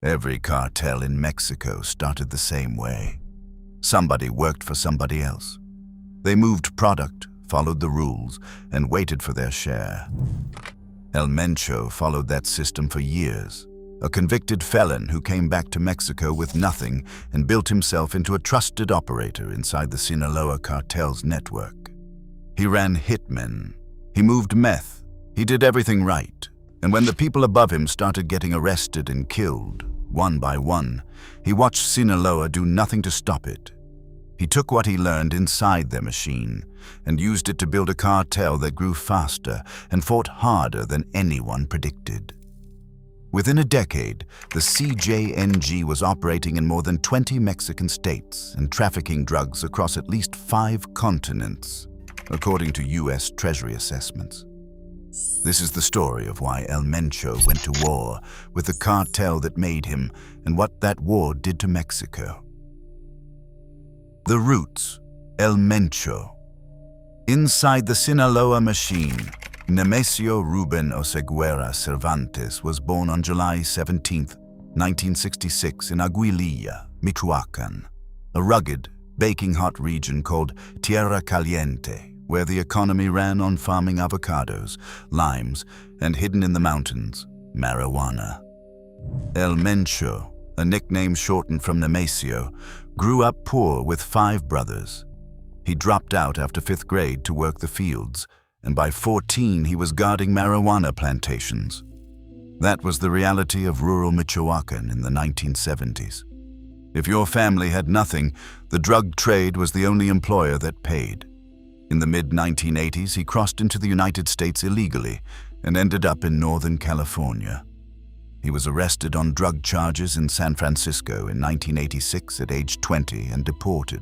Every cartel in Mexico started the same way. Somebody worked for somebody else. They moved product, followed the rules, and waited for their share. El Mencho followed that system for years, a convicted felon who came back to Mexico with nothing and built himself into a trusted operator inside the Sinaloa cartel's network. He ran hitmen. He moved meth. He did everything right. And when the people above him started getting arrested and killed, one by one, he watched Sinaloa do nothing to stop it. He took what he learned inside their machine and used it to build a cartel that grew faster and fought harder than anyone predicted. Within a decade, the CJNG was operating in more than 20 Mexican states and trafficking drugs across at least 5 continents, according to U.S. Treasury assessments. This is the story of why El Mencho went to war with the cartel that made him and what that war did to Mexico. The roots, El Mencho. Inside the Sinaloa machine, Nemesio Ruben Oseguera Cervantes was born on July 17, 1966 in Aguililla, Michoacán, a rugged, baking hot region called Tierra Caliente, where the economy ran on farming avocados, limes, and hidden in the mountains, marijuana. El Mencho, a nickname shortened from Nemesio, grew up poor with 5 brothers. He dropped out after 5th grade to work the fields, and by 14 he was guarding marijuana plantations. That was the reality of rural Michoacán in the 1970s. If your family had nothing, the drug trade was the only employer that paid. In the mid-1980s, he crossed into the United States illegally and ended up in Northern California. He was arrested on drug charges in San Francisco in 1986 at age 20 and deported.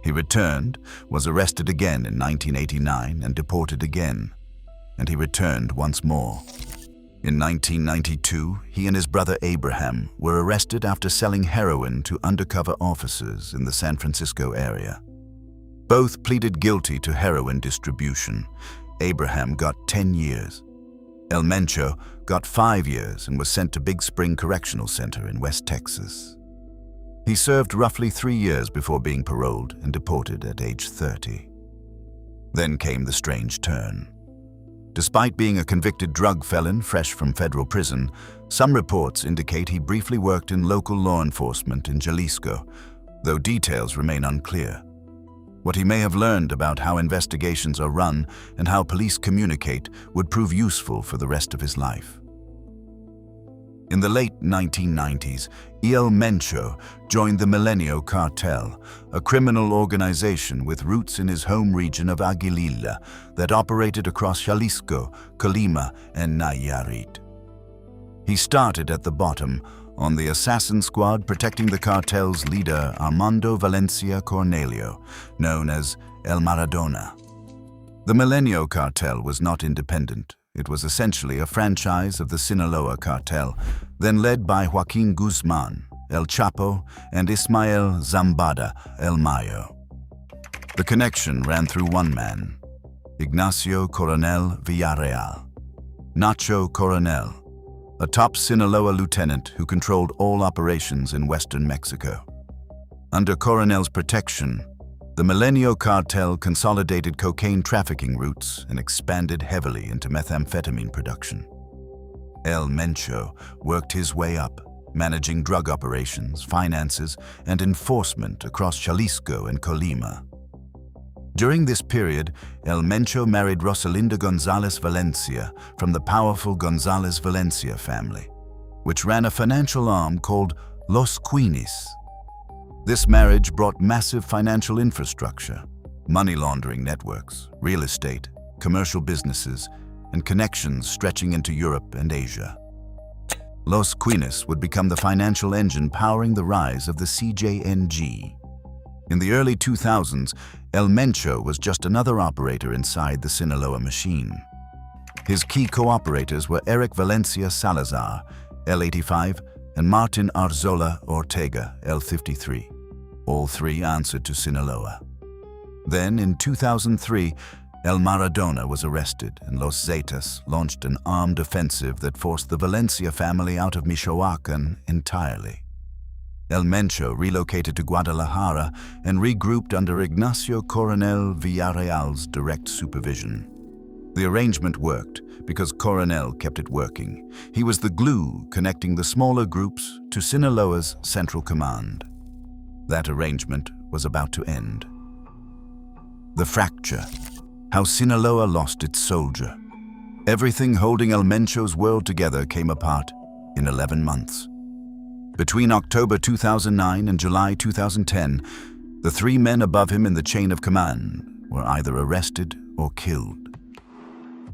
He returned, was arrested again in 1989 and deported again, and he returned once more. In 1992, he and his brother Abraham were arrested after selling heroin to undercover officers in the San Francisco area. Both pleaded guilty to heroin distribution. Abraham got 10 years. El Mencho got 5 years and was sent to Big Spring Correctional Center in West Texas. He served roughly 3 years before being paroled and deported at age 30. Then came the strange turn. Despite being a convicted drug felon fresh from federal prison, some reports indicate he briefly worked in local law enforcement in Jalisco, though details remain unclear. What he may have learned about how investigations are run and how police communicate would prove useful for the rest of his life. In the late 1990s, El Mencho joined the Milenio Cartel, a criminal organization with roots in his home region of Aguililla that operated across Jalisco, Colima, and Nayarit. He started at the bottom, on the assassin squad protecting the cartel's leader Armando Valencia Cornelio, known as El Maradona. The Milenio Cartel was not independent. It was essentially a franchise of the Sinaloa cartel, then led by Joaquin Guzman, El Chapo, and Ismael Zambada El Mayo. The connection ran through one man, Ignacio Coronel Villarreal. Nacho Coronel, a top Sinaloa lieutenant who controlled all operations in western Mexico. Under Coronel's protection, the Milenio Cartel consolidated cocaine trafficking routes and expanded heavily into methamphetamine production. El Mencho worked his way up, managing drug operations, finances, and enforcement across Jalisco and Colima. During this period, El Mencho married Rosalinda Gonzalez Valencia from the powerful Gonzalez Valencia family, which ran a financial arm called Los Queenies. This marriage brought massive financial infrastructure, money laundering networks, real estate, commercial businesses, and connections stretching into Europe and Asia. Los Queenies would become the financial engine powering the rise of the CJNG. In the early 2000s, El Mencho was just another operator inside the Sinaloa machine. His key cooperators were Eric Valencia Salazar, L85, and Martin Arzola Ortega, L53. All 3 answered to Sinaloa. Then, in 2003, El Maradona was arrested, and Los Zetas launched an armed offensive that forced the Valencia family out of Michoacán entirely. El Mencho relocated to Guadalajara and regrouped under Ignacio Coronel Villarreal's direct supervision. The arrangement worked because Coronel kept it working. He was the glue connecting the smaller groups to Sinaloa's central command. That arrangement was about to end. The fracture. How Sinaloa lost its soldier. Everything holding El Mencho's world together came apart in 11 months. Between October 2009 and July 2010, the three men above him in the chain of command were either arrested or killed.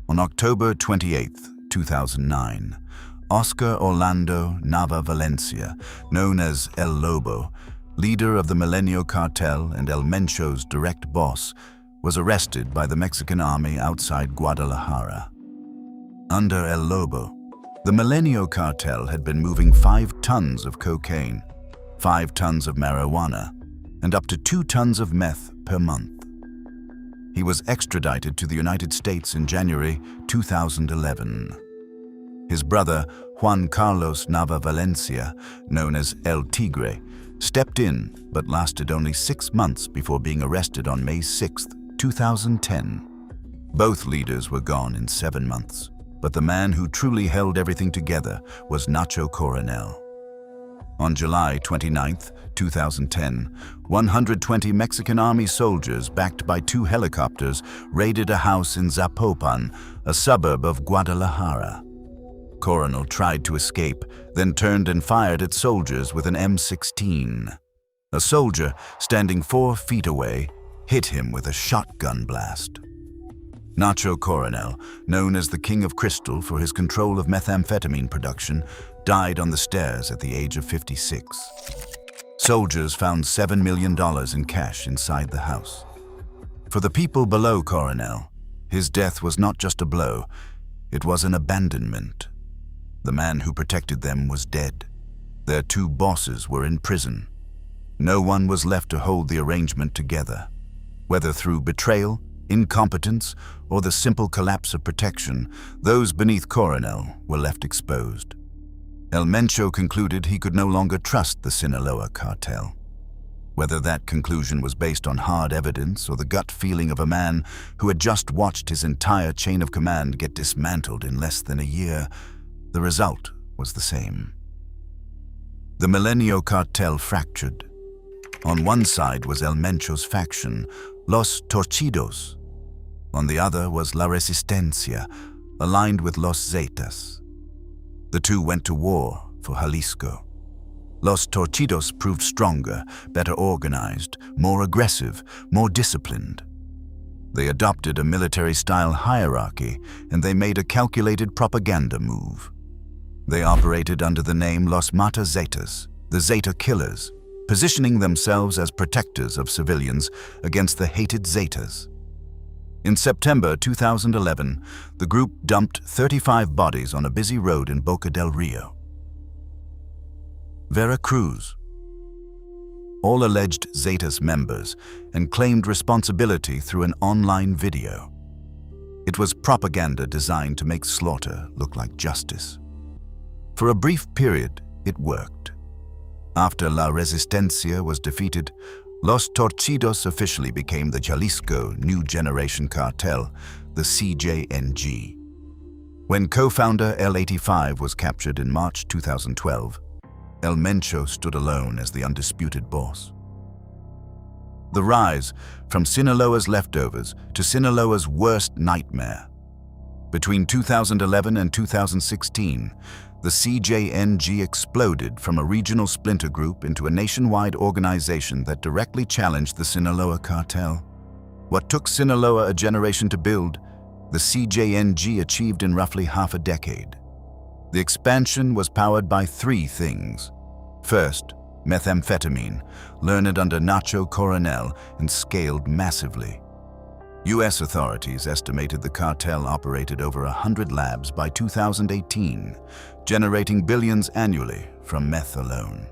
On October 28, 2009, Oscar Orlando Nava Valencia, known as El Lobo, leader of the Milenio Cartel and El Mencho's direct boss, was arrested by the Mexican army outside Guadalajara. Under El Lobo, the Milenio Cartel had been moving 5 tons of cocaine, 5 tons of marijuana, and up to 2 tons of meth per month. He was extradited to the United States in January 2011. His brother, Juan Carlos Nava Valencia, known as El Tigre, stepped in but lasted only 6 months before being arrested on May 6, 2010. Both leaders were gone in 7 months, but the man who truly held everything together was Nacho Coronel. On July 29, 2010, 120 Mexican Army soldiers backed by 2 helicopters raided a house in Zapopan, a suburb of Guadalajara. Coronel tried to escape, then turned and fired at soldiers with an M16. A soldier, standing 4 feet away, hit him with a shotgun blast. Nacho Coronel, known as the King of Crystal for his control of methamphetamine production, died on the stairs at the age of 56. Soldiers found $7 million in cash inside the house. For the people below Coronel, his death was not just a blow, it was an abandonment. The man who protected them was dead. Their 2 bosses were in prison. No one was left to hold the arrangement together. Whether through betrayal, incompetence, or the simple collapse of protection, those beneath Coronel were left exposed. El Mencho concluded he could no longer trust the Sinaloa cartel. Whether that conclusion was based on hard evidence or the gut feeling of a man who had just watched his entire chain of command get dismantled in less than a year, the result was the same. The Milenio cartel fractured. On one side was El Mencho's faction, Los Torcidos. On the other was La Resistencia, aligned with Los Zetas. The two went to war for Jalisco. Los Torcidos proved stronger, better organized, more aggressive, more disciplined. They adopted a military-style hierarchy, and they made a calculated propaganda move. They operated under the name Los Mata Zetas, the Zeta Killers, positioning themselves as protectors of civilians against the hated Zetas. In September 2011, the group dumped 35 bodies on a busy road in Boca del Rio. Veracruz. All alleged Zetas members and claimed responsibility through an online video. It was propaganda designed to make slaughter look like justice. For a brief period, it worked. After La Resistencia was defeated, Los Torcidos officially became the Jalisco New Generation Cartel, the CJNG. When co-founder L85 was captured in March 2012, El Mencho stood alone as the undisputed boss. The rise from Sinaloa's leftovers to Sinaloa's worst nightmare. Between 2011 and 2016, the CJNG exploded from a regional splinter group into a nationwide organization that directly challenged the Sinaloa cartel. What took Sinaloa a generation to build, the CJNG achieved in roughly half a decade. The expansion was powered by 3 things. First, methamphetamine, learned under Nacho Coronel and scaled massively. U.S. authorities estimated the cartel operated over 100 labs by 2018, generating billions annually from meth alone.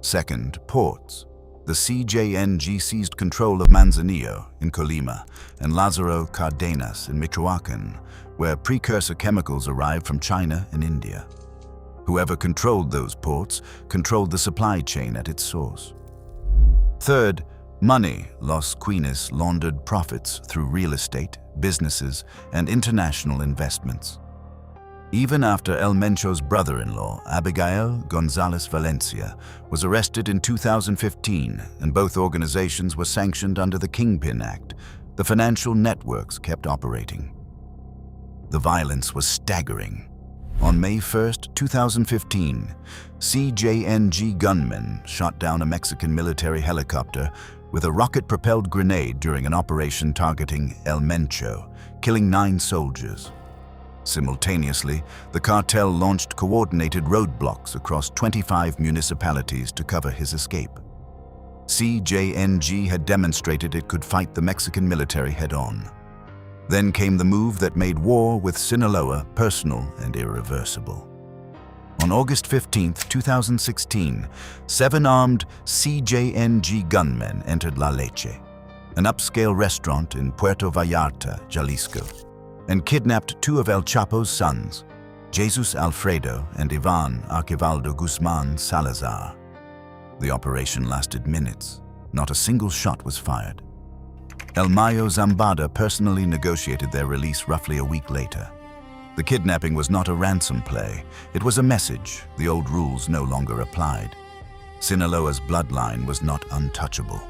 Second, ports. the CJNG seized control of Manzanillo in Colima and Lázaro Cárdenas in Michoacán, where precursor chemicals arrived from China and India. Whoever controlled those ports controlled the supply chain at its source. Third, money, Los Quines laundered profits through real estate, businesses, and international investments. Even after El Mencho's brother-in-law, Abigail González Valencia, was arrested in 2015 and both organizations were sanctioned under the Kingpin Act, the financial networks kept operating. The violence was staggering. On May 1, 2015, CJNG gunmen shot down a Mexican military helicopter with a rocket-propelled grenade during an operation targeting El Mencho, killing 9 soldiers. Simultaneously, the cartel launched coordinated roadblocks across 25 municipalities to cover his escape. CJNG had demonstrated it could fight the Mexican military head-on. Then came the move that made war with Sinaloa personal and irreversible. On August 15, 2016, 7 armed CJNG gunmen entered La Leche, an upscale restaurant in Puerto Vallarta, Jalisco, and kidnapped 2 of El Chapo's sons, Jesus Alfredo and Ivan Archivaldo Guzman Salazar. The operation lasted minutes. Not a single shot was fired. El Mayo Zambada personally negotiated their release roughly a week later. The kidnapping was not a ransom play. It was a message. The old rules no longer applied. Sinaloa's bloodline was not untouchable.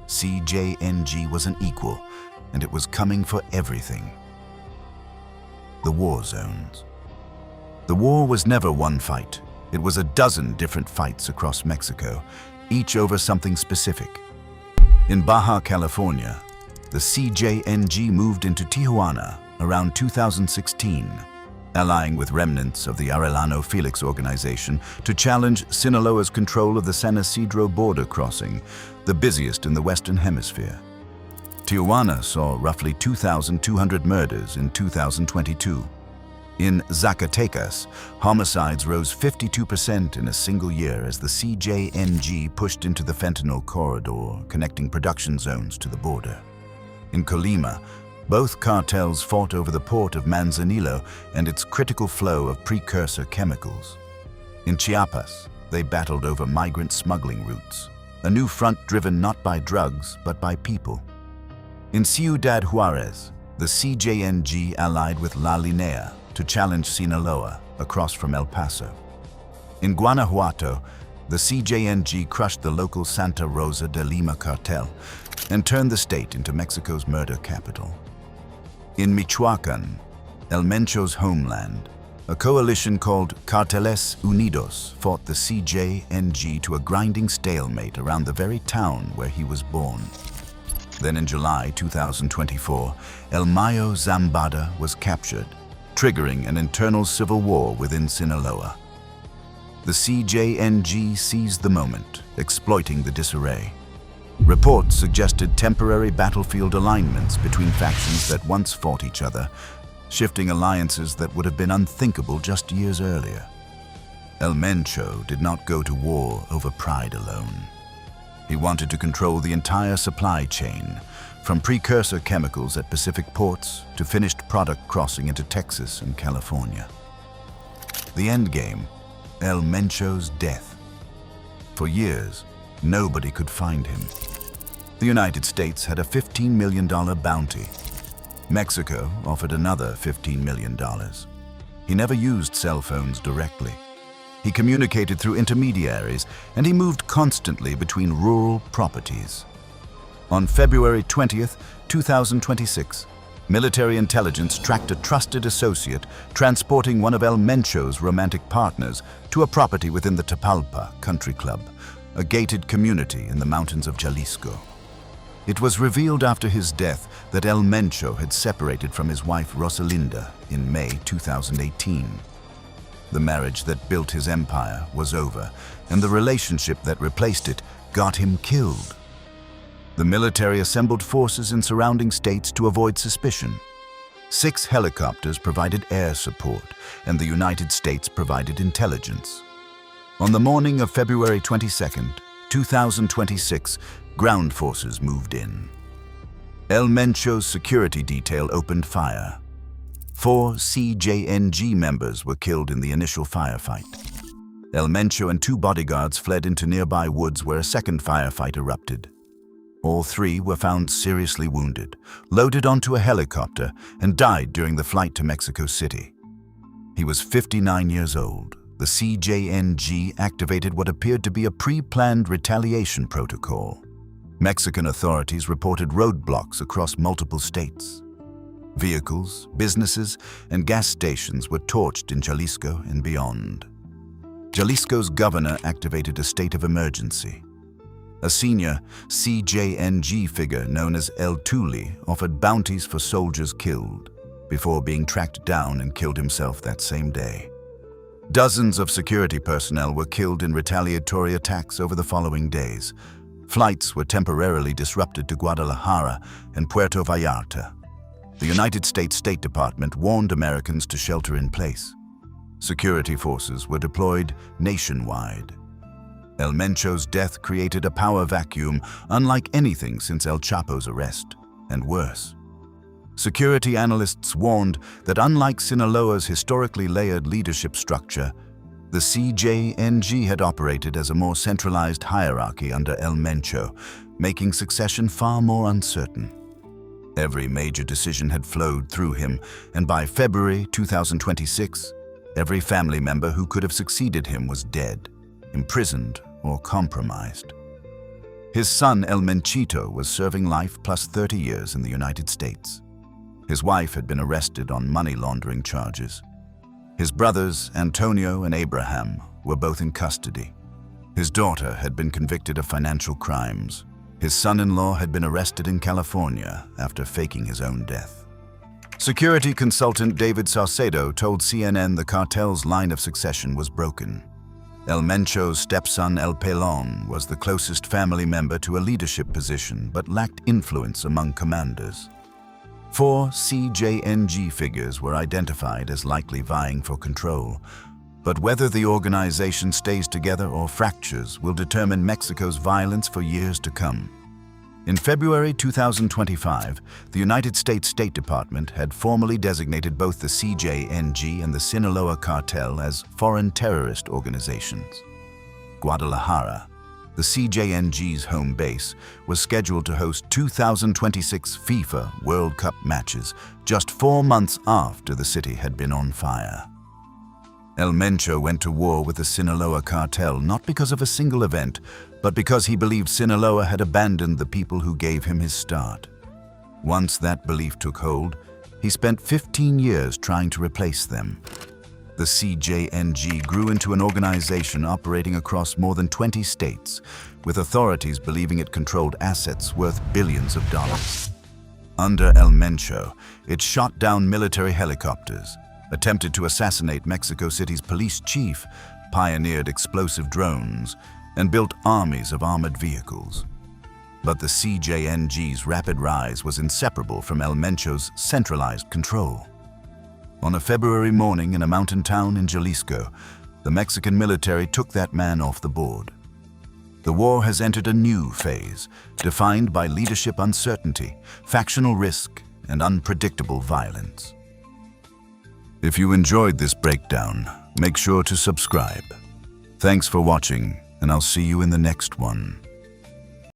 CJNG was an equal, and it was coming for everything. The war zones. The war was never one fight. It was a dozen different fights across Mexico, each over something specific. In Baja California, the CJNG moved into Tijuana around 2016, allying with remnants of the Arellano Felix organization to challenge Sinaloa's control of the San Isidro border crossing, the busiest in the Western Hemisphere. Tijuana saw roughly 2,200 murders in 2022. In Zacatecas, homicides rose 52% in a single year as the CJNG pushed into the fentanyl corridor, connecting production zones to the border. In Colima, both cartels fought over the port of Manzanillo and its critical flow of precursor chemicals. In Chiapas, they battled over migrant smuggling routes, a new front driven not by drugs but by people. In Ciudad Juárez, the CJNG allied with La Linea to challenge Sinaloa across from El Paso. In Guanajuato, the CJNG crushed the local Santa Rosa de Lima cartel and turned the state into Mexico's murder capital. In Michoacán, El Mencho's homeland, a coalition called Carteles Unidos fought the CJNG to a grinding stalemate around the very town where he was born. Then in July 2024, El Mayo Zambada was captured, triggering an internal civil war within Sinaloa. The CJNG seized the moment, exploiting the disarray. Reports suggested temporary battlefield alignments between factions that once fought each other, shifting alliances that would have been unthinkable just years earlier. El Mencho did not go to war over pride alone. He wanted to control the entire supply chain, from precursor chemicals at Pacific ports to finished product crossing into Texas and California. The endgame, El Mencho's death. For years, nobody could find him. The United States had a $15 million bounty. Mexico offered another $15 million. He never used cell phones directly. He communicated through intermediaries, and he moved constantly between rural properties. On February 20, 2026, military intelligence tracked a trusted associate transporting one of El Mencho's romantic partners to a property within the Tapalpa Country Club, a gated community in the mountains of Jalisco. It was revealed after his death that El Mencho had separated from his wife Rosalinda in May 2018. The marriage that built his empire was over, and the relationship that replaced it got him killed. The military assembled forces in surrounding states to avoid suspicion. 6 helicopters provided air support, and the United States provided intelligence. On the morning of February 22, 2026, ground forces moved in. El Mencho's security detail opened fire. 4 CJNG members were killed in the initial firefight. El Mencho and 2 bodyguards fled into nearby woods where a second firefight erupted. All 3 were found seriously wounded, loaded onto a helicopter, and died during the flight to Mexico City. He was 59 years old. The CJNG activated what appeared to be a pre-planned retaliation protocol. Mexican authorities reported roadblocks across multiple states. Vehicles, businesses, and gas stations were torched in Jalisco and beyond. Jalisco's governor activated a state of emergency. A senior CJNG figure known as El Tuli offered bounties for soldiers killed, before being tracked down and killed himself that same day. Dozens of security personnel were killed in retaliatory attacks over the following days. Flights were temporarily disrupted to Guadalajara and Puerto Vallarta. The United States State Department warned Americans to shelter in place. Security forces were deployed nationwide. El Mencho's death created a power vacuum unlike anything since El Chapo's arrest, and worse. Security analysts warned that unlike Sinaloa's historically layered leadership structure, the CJNG had operated as a more centralized hierarchy under El Mencho, making succession far more uncertain. Every major decision had flowed through him, and by February 2026, every family member who could have succeeded him was dead, imprisoned, or compromised. His son El Menchito was serving life plus 30 years in the United States. His wife had been arrested on money laundering charges. His brothers, Antonio and Abraham, were both in custody. His daughter had been convicted of financial crimes. His son-in-law had been arrested in California after faking his own death. Security consultant David Saucedo told CNN the cartel's line of succession was broken. El Mencho's stepson El Pelon was the closest family member to a leadership position but lacked influence among commanders. 4 CJNG figures were identified as likely vying for control, but whether the organization stays together or fractures will determine Mexico's violence for years to come. In February 2025, the United States State Department had formally designated both the CJNG and the Sinaloa Cartel as foreign terrorist organizations. Guadalajara, the CJNG's home base, was scheduled to host 2026 FIFA World Cup matches just 4 months after the city had been on fire. El Mencho went to war with the Sinaloa Cartel not because of a single event, but because he believed Sinaloa had abandoned the people who gave him his start. Once that belief took hold, he spent 15 years trying to replace them. The CJNG grew into an organization operating across more than 20 states, with authorities believing it controlled assets worth billions of dollars. Under El Mencho, it shot down military helicopters, attempted to assassinate Mexico City's police chief, pioneered explosive drones, and built armies of armored vehicles. But the CJNG's rapid rise was inseparable from El Mencho's centralized control. On a February morning in a mountain town in Jalisco, the Mexican military took that man off the board. The war has entered a new phase, defined by leadership uncertainty, factional risk, and unpredictable violence. If you enjoyed this breakdown, make sure to subscribe. Thanks for watching, and I'll see you in the next one.